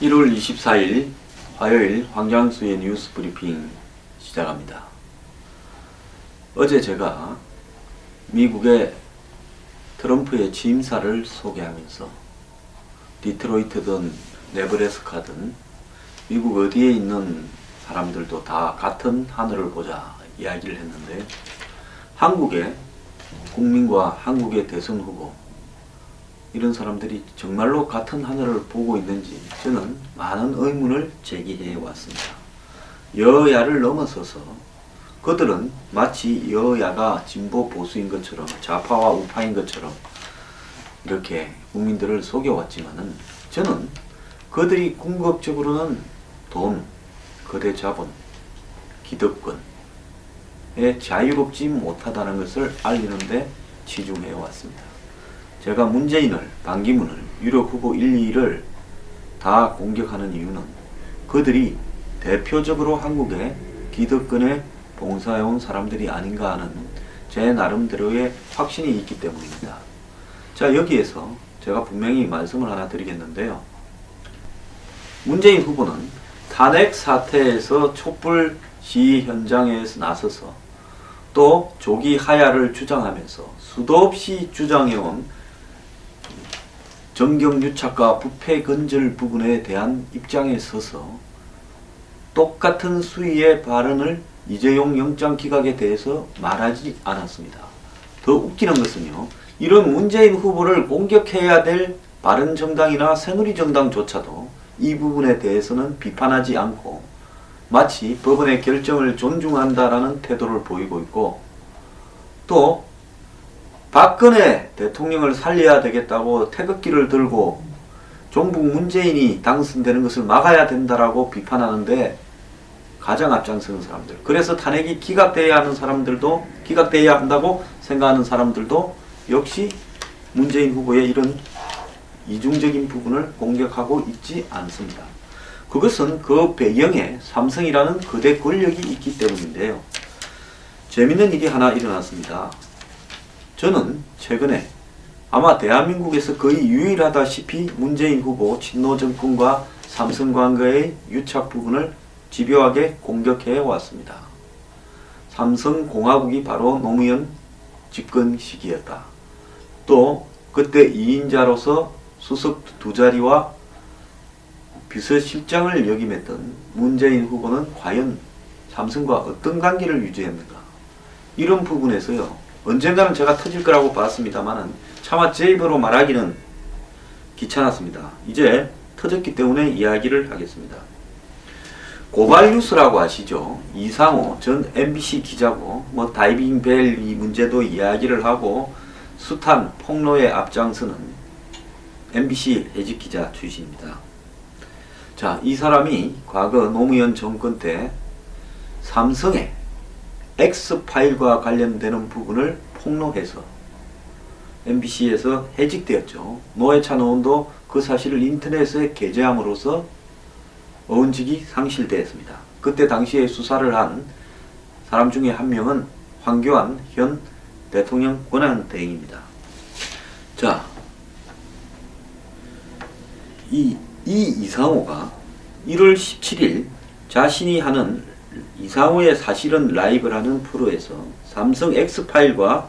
(1월 24일) 화요일 황장수의 뉴스 브리핑 시작합니다. 어제 제가 미국의 트럼프의 취임사를 소개하면서 디트로이트든 네브래스카든 미국 어디에 있는 사람들도 다 같은 하늘을 보자 이야기를 했는데, 한국의 국민과 한국의 대선 후보 이런 사람들이 정말로 같은 하늘을 보고 있는지 저는 많은 의문을 제기해 왔습니다. 여야를 넘어서서 그들은 마치 여야가 진보 보수인 것처럼 좌파와 우파인 것처럼 이렇게 국민들을 속여왔지만은, 저는 그들이 궁극적으로는 돈, 거대 자본, 기득권에 자유롭지 못하다는 것을 알리는데 치중해 왔습니다. 제가 문재인을, 반기문을, 유력 후보 1, 2를 다 공격하는 이유는 그들이 대표적으로 한국의 기득권에 봉사해온 사람들이 아닌가 하는 제 나름대로의 확신이 있기 때문입니다. 자, 여기에서 제가 분명히 말씀을 하나 드리겠는데요. 문재인 후보는 탄핵 사태에서 촛불 시위 현장에 나서서 또 조기 하야를 주장하면서 수도 없이 주장해온 정경유착과 부패 근절 부분에 대한 입장에 서서 똑같은 수위의 발언을 이재용 영장기각에 대해서 말하지 않았습니다. 더 웃기는 것은요, 이런 문재인 후보를 공격해야 될 바른정당이나 새누리정당조차도 이 부분에 대해서는 비판하지 않고 마치 법원의 결정을 존중한다라는 태도를 보이고 있고, 또 박근혜 대통령을 살려야 되겠다고 태극기를 들고 종북 문재인이 당선되는 것을 막아야 된다라고 비판하는데 가장 앞장서는 사람들, 그래서 탄핵이 기각돼야 하는 사람들도, 기각돼야 한다고 생각하는 사람들도 역시 문재인 후보의 이런 이중적인 부분을 공격하고 있지 않습니다. 그것은 그 배경에 삼성이라는 거대 권력이 있기 때문인데요. 재밌는 일이 하나 일어났습니다. 저는 최근에 아마 대한민국에서 거의 유일하다시피 문재인 후보 친노 정권과 삼성과의 유착 부분을 집요하게 공격해 왔습니다. 삼성공화국이 바로 노무현 집권 시기였다. 또 그때 2인자로서 수석 두 자리와 비서실장을 역임했던 문재인 후보는 과연 삼성과 어떤 관계를 유지했는가? 이런 부분에서요, 언젠가는 제가 터질 거라고 봤습니다만은 차마 제 입으로 말하기는 귀찮았습니다. 이제 터졌기 때문에 이야기를 하겠습니다. 고발뉴스라고 아시죠? 이상호 전 MBC 기자고, 다이빙 벨 이 문제도 이야기를 하고 숱한 폭로에 앞장서는 MBC 해직 기자 출신입니다. 자, 이 사람이 과거 노무현 정권 때 삼성의 X파일과 관련되는 부분을 폭로해서 MBC에서 해직되었죠. 노회찬 의원도 그 사실을 인터넷에 게재함으로써 의원직이 상실되었습니다. 그때 당시에 수사를 한 사람 중에 한 명은 황교안 현 대통령 권한대행입니다. 자, 이상호가 1월 17일 자신이 하는 이상호의 사실은 라이브라는 프로에서 삼성 X파일과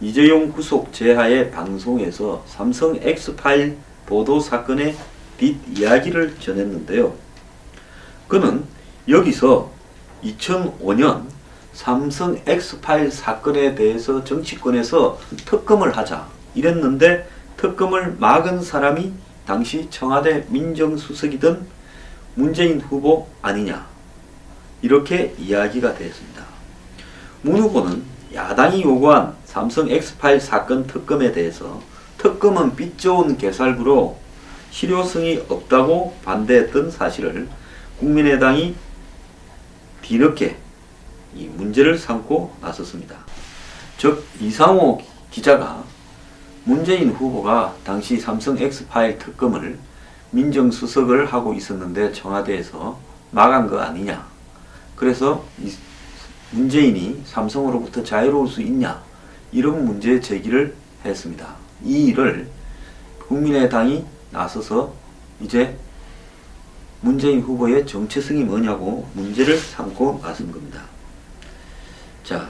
이재용 구속 제하의 방송에서 삼성 X파일 보도 사건의 뒷이야기를 전했는데요. 그는 여기서 2005년 삼성 X파일 사건에 대해서 정치권에서 특검을 하자 이랬는데, 특검을 막은 사람이 당시 청와대 민정수석이던 문재인 후보 아니냐, 이렇게 이야기가 되었습니다. 문 후보는 야당이 요구한 삼성 X파일 사건 특검에 대해서 특검은 빚 좋은 개살구로 실효성이 없다고 반대했던 사실을 국민의당이 뒤늦게 이 문제를 삼고 나섰습니다. 즉, 이상호 기자가 문재인 후보가 당시 삼성 X파일 특검을 민정수석을 하고 있었는데 청와대에서 나간 거 아니냐. 그래서 문재인이 삼성으로부터 자유로울 수 있냐. 이런 문제 제기를 했습니다. 이 일을 국민의당이 나서서 이제 문재인 후보의 정체성이 뭐냐고 문제를 삼고 나선 겁니다. 자,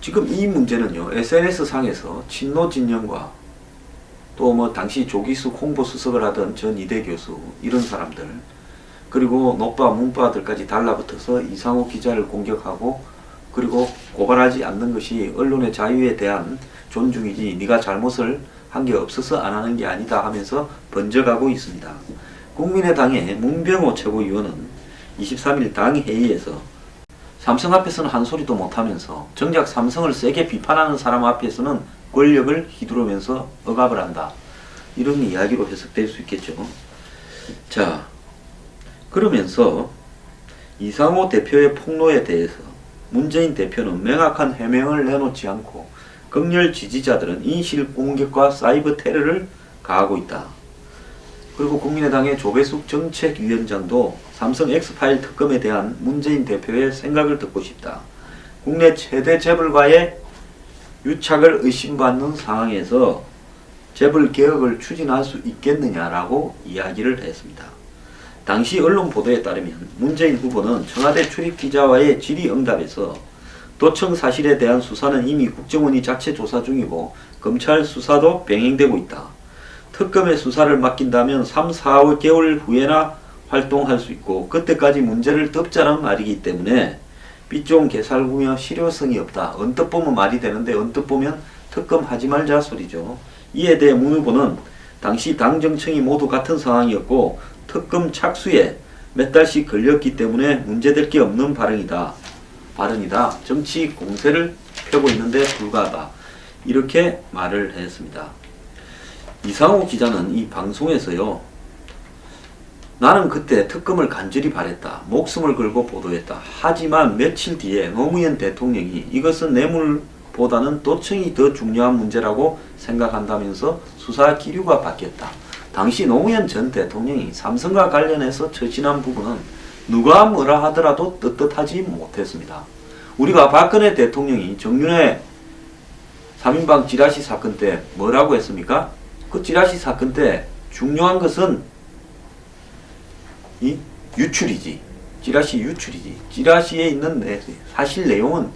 지금 이 문제는요, SNS 상에서 친노 진영과 또 뭐 당시 조기숙 홍보수석을 하던 전 이대 교수 이런 사람들, 그리고 노빠 문빠들까지 달라붙어서 이상호 기자를 공격하고, 그리고 고발하지 않는 것이 언론의 자유에 대한 존중이지 네가 잘못을 한 게 없어서 안 하는 게 아니다 하면서 번져가고 있습니다. 국민의당의 문병호 최고위원은 23일 당 회의에서 삼성 앞에서는 한 소리도 못하면서 정작 삼성을 세게 비판하는 사람 앞에서는 권력을 휘두르면서 억압을 한다. 이런 이야기로 해석될 수 있겠죠. 자, 그러면서 이상호 대표의 폭로에 대해서 문재인 대표는 명확한 해명을 내놓지 않고 극렬 지지자들은 인실 공격과 사이버 테러를 가하고 있다. 그리고 국민의당의 조배숙 정책위원장도 삼성 엑스파일 특검에 대한 문재인 대표의 생각을 듣고 싶다. 국내 최대 재벌과의 유착을 의심받는 상황에서 재벌 개혁을 추진할 수 있겠느냐라고 이야기를 했습니다. 당시 언론 보도에 따르면 문재인 후보는 청와대 출입기자와의 질의응답에서 도청 사실에 대한 수사는 이미 국정원이 자체 조사 중이고 검찰 수사도 병행되고 있다. 특검의 수사를 맡긴다면 3, 4개월 후에나 활동할 수 있고 그때까지 문제를 덮자는 말이기 때문에 삐종 개살구며 실효성이 없다. 언뜻 보면 말이 되는데 언뜻 보면 특검 하지 말자 소리죠. 이에 대해 문 후보는 당시 당 정청이 모두 같은 상황이었고 특검 착수에 몇 달씩 걸렸기 때문에 문제될 게 없는 발언이다. 정치 공세를 펴고 있는데 불과하다. 이렇게 말을 했습니다. 이상호 기자는 이 방송에서요, 나는 그때 특검을 간절히 바랬다. 목숨을 걸고 보도했다. 하지만 며칠 뒤에 노무현 대통령이 이것은 뇌물보다는 도청이 더 중요한 문제라고 생각한다면서 수사 기류가 바뀌었다. 당시 노무현 전 대통령이 삼성과 관련해서 처신한 부분은 누가 뭐라 하더라도 떳떳하지 못했습니다. 우리가 박근혜 대통령이 정윤회 3인방 찌라시 사건 때 뭐라고 했습니까? 그 찌라시 사건 때 중요한 것은 이 유출이지. 찌라시 유출이지. 찌라시에 있는 사실 내용은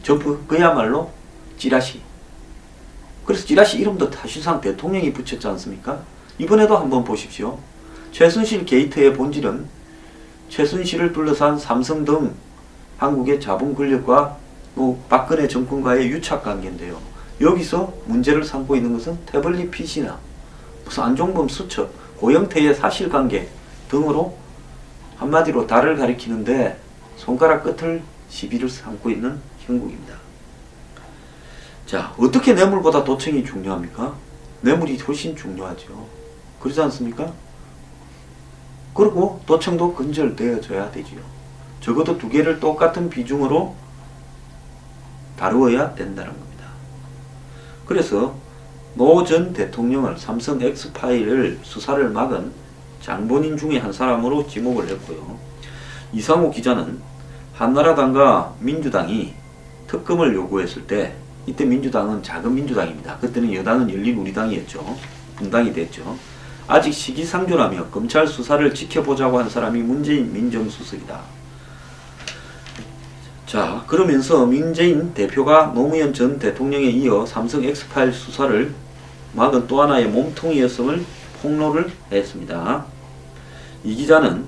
전부 그야말로 찌라시. 그래서 찌라시 이름도 사실상 대통령이 붙였지 않습니까? 이번에도 한번 보십시오. 최순실 게이트의 본질은 최순실을 둘러싼 삼성 등 한국의 자본 권력과 또 박근혜 정권과의 유착 관계인데요. 여기서 문제를 삼고 있는 것은 태블릿 PC나 무슨 안종범 수첩, 고영태의 사실관계 등으로 한마디로 달을 가리키는데 손가락 끝을 시비를 삼고 있는 형국입니다. 자, 어떻게 뇌물보다 도청이 중요합니까? 뇌물이 훨씬 중요하죠. 그렇지 않습니까? 그리고 도청도 근절되어져야 되지요. 적어도 두 개를 똑같은 비중으로 다루어야 된다는 겁니다. 그래서 노 전 대통령을 삼성 엑스파일을 수사를 막은 장본인 중에 한 사람으로 지목을 했고요. 이상호 기자는 한나라당과 민주당이 특검을 요구했을 때, 이때 민주당은 작은 민주당입니다. 그때는 여당은 열린우리당이었죠. 분당이 됐죠. 아직 시기상조라며 검찰 수사를 지켜보자고 한 사람이 문재인 민정수석이다. 자, 그러면서 문재인 대표가 노무현 전 대통령에 이어 삼성 엑스파일 수사를 막은 또 하나의 몸통이었음을 폭로를 했습니다. 이 기자는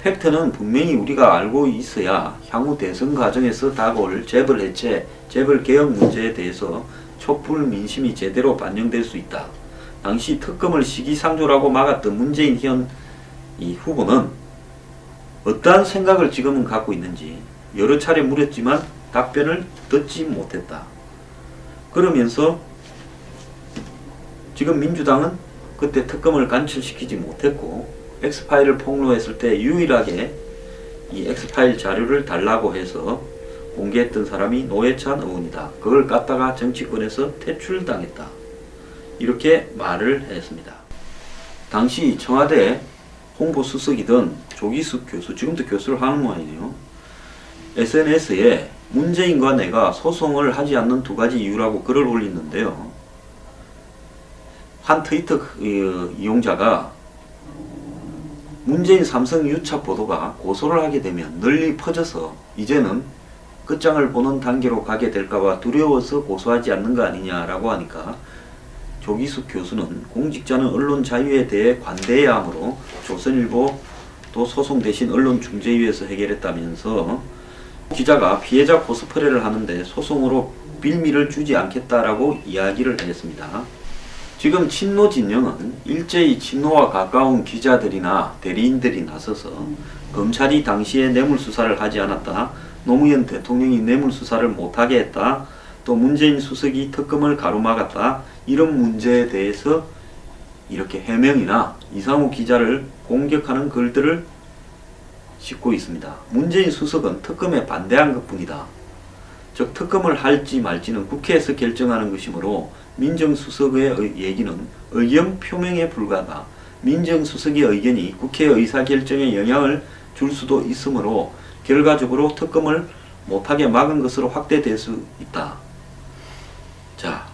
팩트는 분명히 우리가 알고 있어야 향후 대선 과정에서 다가올 재벌 해체, 재벌 개혁 문제에 대해서 촛불 민심이 제대로 반영될 수 있다. 당시 특검을 시기상조라고 막았던 문재인 현 이 후보는 어떠한 생각을 지금은 갖고 있는지 여러 차례 물었지만 답변을 듣지 못했다. 그러면서 지금 민주당은 그때 특검을 간철시키지 못했고 엑스파일을 폭로했을 때 유일하게 이 엑스파일 자료를 달라고 해서 공개했던 사람이 노회찬 의원이다. 그걸 갖다가 정치권에서 퇴출당했다. 이렇게 말을 했습니다. 당시 청와대 홍보수석이던 조기숙 교수, 지금도 교수를 하는 모양이네요. SNS에 문재인과 내가 소송을 하지 않는 두 가지 이유라고 글을 올렸는데요. 한 트위터 이용자가 문재인 삼성 유착 보도가 고소를 하게 되면 널리 퍼져서 이제는 끝장을 보는 단계로 가게 될까봐 두려워서 고소하지 않는 거 아니냐라고 하니까 조기숙 교수는 공직자는 언론 자유에 대해 관대해야 하므로 조선일보도 소송 대신 언론중재위에서 해결했다면서 기자가 피해자 코스프레를 하는데 소송으로 빌미를 주지 않겠다라고 이야기를 했습니다. 지금 친노 진영은 일제히 친노와 가까운 기자들이나 대리인들이 나서서 검찰이 당시에 뇌물수사를 하지 않았다, 노무현 대통령이 뇌물수사를 못하게 했다, 또 문재인 수석이 특검을 가로막았다, 이런 문제에 대해서 이렇게 해명이나 이상우 기자를 공격하는 글들을 싣고 있습니다. 문재인 수석은 특검에 반대한 것뿐이다. 즉 특검을 할지 말지는 국회에서 결정하는 것이므로 민정수석의 얘기는 의견 표명에 불과하다. 민정수석의 의견이 국회 의사결정에 영향을 줄 수도 있으므로 결과적으로 특검을 못하게 막은 것으로 확대될 수 있다. 자,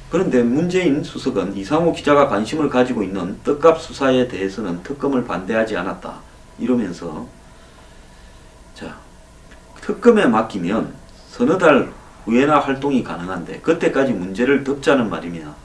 그런데 문재인 수석은 이상우 기자가 관심을 가지고 있는 떡값 수사에 대해서는 특검을 반대하지 않았다. 이러면서 자, 특검에 맡기면 서너 달 후에나 활동이 가능한데 그때까지 문제를 덮자는 말이냐.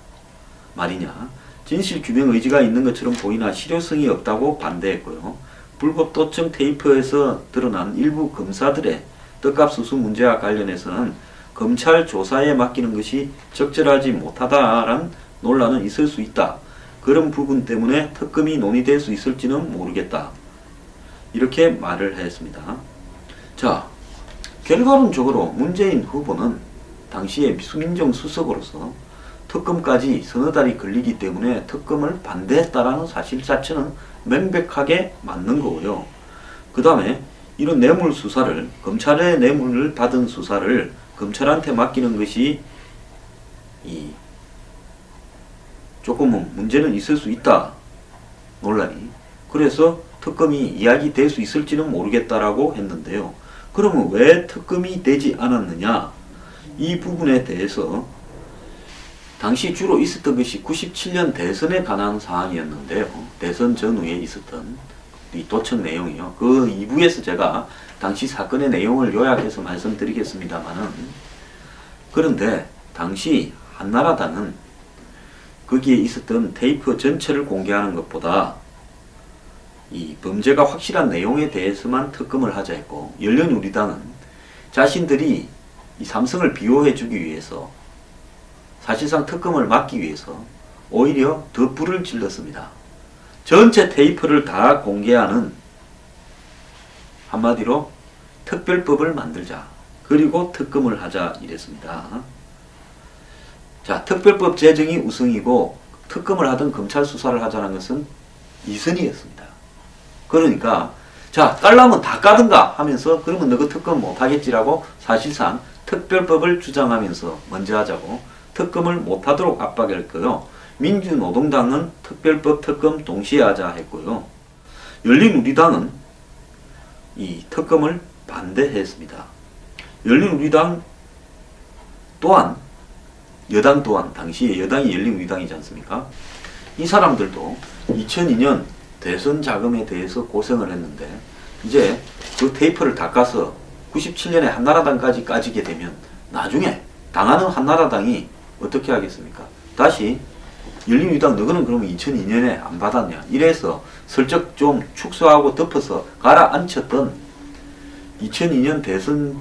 진실규명 의지가 있는 것처럼 보이나 실효성이 없다고 반대했고요. 불법 도청 테이프에서 드러난 일부 검사들의 떡값 수수 문제와 관련해서는 검찰 조사에 맡기는 것이 적절하지 못하다라는 논란은 있을 수 있다. 그런 부분 때문에 특검이 논의될 수 있을지는 모르겠다. 이렇게 말을 했습니다. 자, 결과론적으로 문재인 후보는 당시에 민정수석으로서 특검까지 서너 달이 걸리기 때문에 특검을 반대했다라는 사실 자체는 명백하게 맞는 거고요. 그 다음에 이런 뇌물 수사를, 검찰의 뇌물을 받은 수사를 검찰한테 맡기는 것이 조금은 문제는 있을 수 있다. 논란이. 그래서 특검이 이야기될 수 있을지는 모르겠다라고 했는데요. 그러면 왜 특검이 되지 않았느냐? 이 부분에 대해서 당시 주로 있었던 것이 97년 대선에 관한 사안이었는데요. 대선 전후에 있었던 이 도청 내용이요. 그 2부에서 제가 당시 사건의 내용을 요약해서 말씀드리겠습니다만은, 그런데 당시 한나라당은 거기에 있었던 테이프 전체를 공개하는 것보다 이 범죄가 확실한 내용에 대해서만 특검을 하자 했고, 열린우리당은 자신들이 이 삼성을 비호해 주기 위해서 사실상 특검을 막기 위해서 오히려 더 불을 질렀습니다. 전체 테이프를 다 공개하는, 한마디로 특별법을 만들자. 그리고 특검을 하자 이랬습니다. 자, 특별법 제정이 우선이고 특검을 하든 검찰 수사를 하자는 것은 이선이었습니다. 그러니까 자, 깔라면 다 까든가 하면서 그러면 너가 특검 못하겠지라고 사실상 특별법을 주장하면서 먼저 하자고 특검을 못하도록 압박했고요. 민주노동당은 특별법 특검 동시에 하자 했고요. 열린우리당은 이 특검을 반대했습니다. 열린우리당 또한, 여당 또한, 당시에 여당이 열린우리당이지 않습니까? 이 사람들도 2002년 대선 자금에 대해서 고생을 했는데 이제 그 테이프를 다 까서 97년에 한나라당까지 까지게 되면 나중에 당하는 한나라당이 어떻게 하겠습니까? 다시 열린우리당 너희는 그러면 2002년에 안 받았냐? 이래서 슬쩍 좀 축소하고 덮어서 가라앉혔던 2002년 대선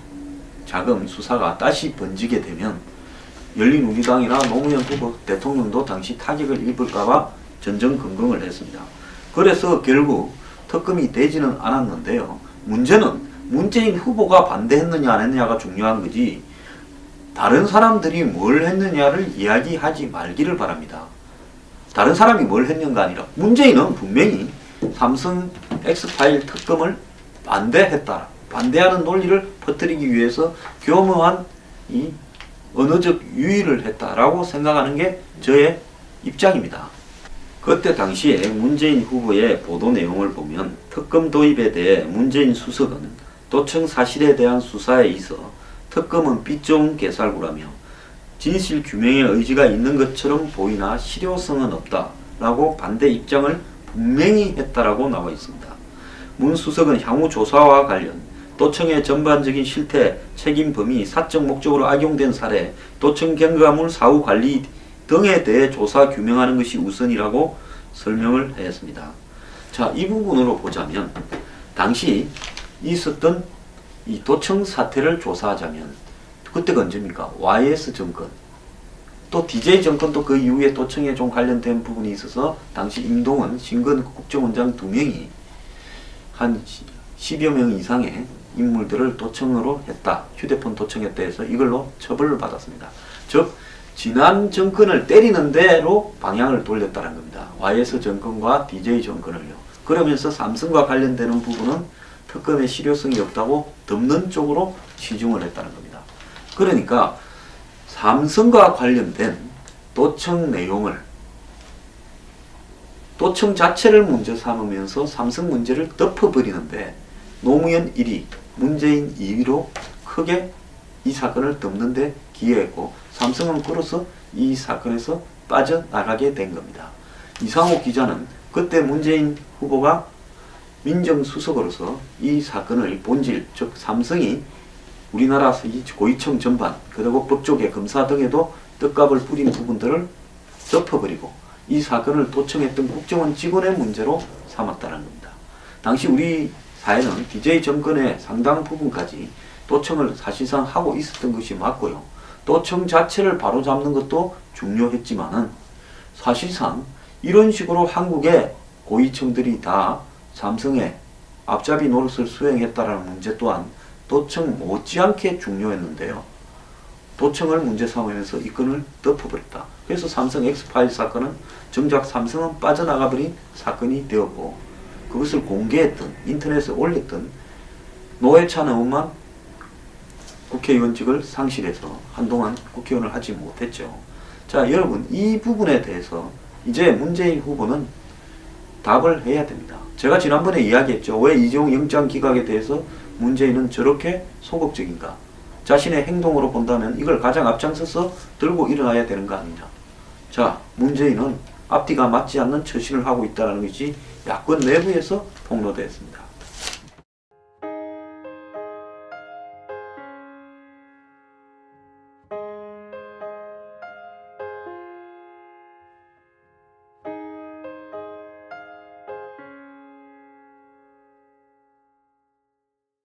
자금 수사가 다시 번지게 되면 열린우리당이나 노무현 후보 대통령도 당시 타격을 입을까봐 전전긍긍을 했습니다. 그래서 결국 특검이 되지는 않았는데요. 문제는 문재인 후보가 반대했느냐 안 했느냐가 중요한 거지, 다른 사람들이 뭘 했느냐를 이야기하지 말기를 바랍니다. 다른 사람이 뭘 했는가 아니라 문재인은 분명히 삼성 X파일 특검을 반대했다. 반대하는 논리를 퍼뜨리기 위해서 교묘한 이 언어적 유의를 했다라고 생각하는 게 저의 입장입니다. 그때 당시에 문재인 후보의 보도 내용을 보면 특검 도입에 대해 문재인 수석은 도청 사실에 대한 수사에 있어 특검은 삐종 개살구라며 진실 규명의 의지가 있는 것처럼 보이나 실효성은 없다라고 반대 입장을 분명히 했다라고 나와 있습니다. 문 수석은 향후 조사와 관련 도청의 전반적인 실태, 책임 범위, 사적 목적으로 악용된 사례, 도청 경과물 사후 관리 등에 대해 조사 규명하는 것이 우선이라고 설명을 했습니다. 자, 이 부분으로 보자면 당시 있었던 이 도청 사태를 조사하자면 그때가 언제입니까? YS 정권, 또 DJ 정권도 그 이후에 도청에 좀 관련된 부분이 있어서 당시 임동원, 신건 국정원장 2명이 한 10여 명 이상의 인물들을 도청으로 했다. 휴대폰 도청했다 해서 이걸로 처벌을 받았습니다. 즉 지난 정권을 때리는 대로 방향을 돌렸다는 겁니다. YS 정권과 DJ 정권을요. 그러면서 삼성과 관련되는 부분은 특검의 실효성이 없다고 덮는 쪽으로 치중을 했다는 겁니다. 그러니까 삼성과 관련된 도청 내용을 도청 자체를 문제 삼으면서 삼성 문제를 덮어버리는데 노무현 1위, 문재인 2위로 크게 이 사건을 덮는 데 기여했고 삼성은 그로써 이 사건에서 빠져나가게 된 겁니다. 이상호 기자는 그때 문재인 후보가 민정수석으로서 이 사건의 본질, 즉 삼성이 우리나라 고위청 전반 그리고 법조계 검사 등에도 떡값을 뿌린 부분들을 덮어버리고 이 사건을 도청했던 국정원 직원의 문제로 삼았다는 겁니다. 당시 우리 사회는 DJ 정권의 상당 부분까지 도청을 사실상 하고 있었던 것이 맞고요. 도청 자체를 바로잡는 것도 중요했지만은 사실상 이런 식으로 한국의 고위층들이 다 삼성의 앞잡이 노릇을 수행했다라는 문제 또한 도청 못지않게 중요했는데요. 도청을 문제 삼으면서 이 건을 덮어버렸다. 그래서 삼성 엑스파일 사건은 정작 삼성은 빠져나가버린 사건이 되었고 그것을 공개했던 인터넷에 올렸던 노회찬 의원만 국회의원직을 상실해서 한동안 국회의원을 하지 못했죠. 자, 여러분 이 부분에 대해서 이제 문재인 후보는 답을 해야 됩니다. 제가 지난번에 이야기했죠. 왜 이재용 영장 기각에 대해서 문재인은 저렇게 소극적인가? 자신의 행동으로 본다면 이걸 가장 앞장서서 들고 일어나야 되는 거 아니냐. 자, 문재인은 앞뒤가 맞지 않는 처신을 하고 있다는 것이 야권 내부에서 폭로되었습니다.